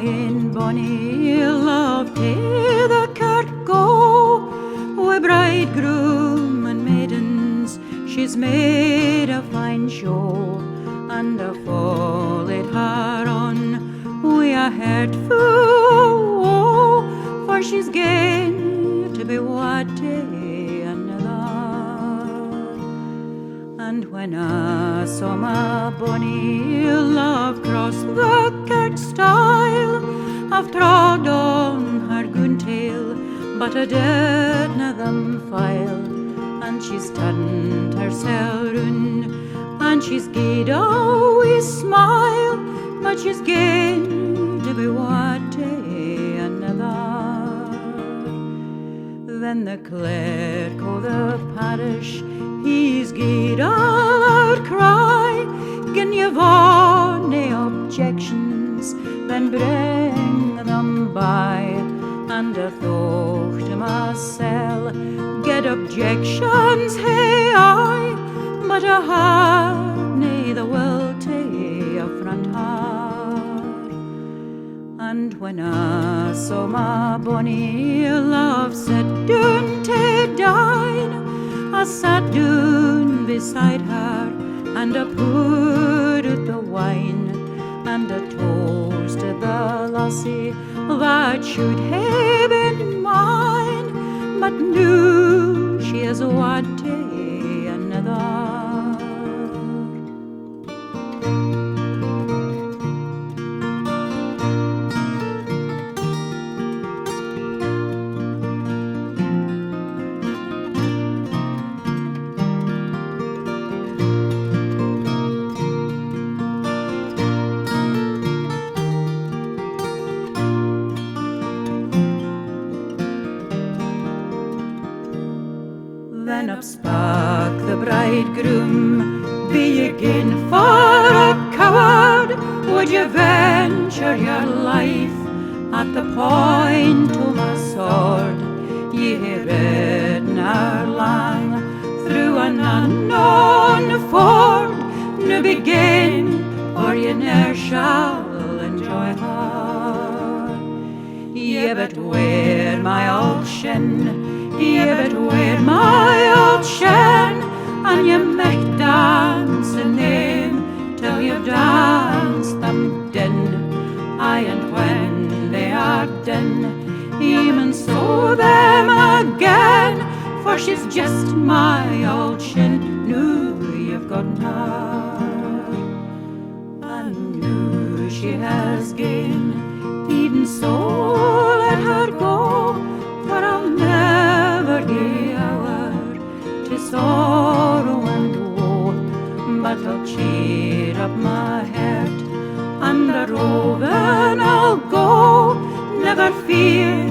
in bonny love to the kirk go, wi' bridegroom and maidens she's made a fine show, and a followed her on wi' a heart full woe, for she's gane to be wed to another. And when I saw my bonny love cross the kirk stile, I've trod on her guntail, but I didna them file. And she's turned herself round, and she's gied a wee smile, but she's gane to be wed to another. Then the clerk o' the parish, he's gied a loud cry, gin you've ony objections, then bring them by. And I thought to myself, get objections, hey I, but I hadna the will to affront her. And when I saw my bonny love sit down to dine, I sat down beside her, and I poured out the wine, and I toasted the lassie that should have been mine, but now she is wed to another. Then up spak the bridegroom, be ye gin for a coward? Would you venture your life at the point of a sword? Ye hae ridden our lang through an unknown ford. Now begin, or ye ne'er shall enjoy her. Ye but wear my old shin, ye but wear my old shin, and ye micht dance in them till you've danced them din. Aye, and when they are din, ye mun sew them again, for she's just my old shin, now you've gotten her. And now she has gane, even so let her go, for I'll never gie a word to sorrow and woe, but I'll cheer up my heart, and a roving I'll go, never fear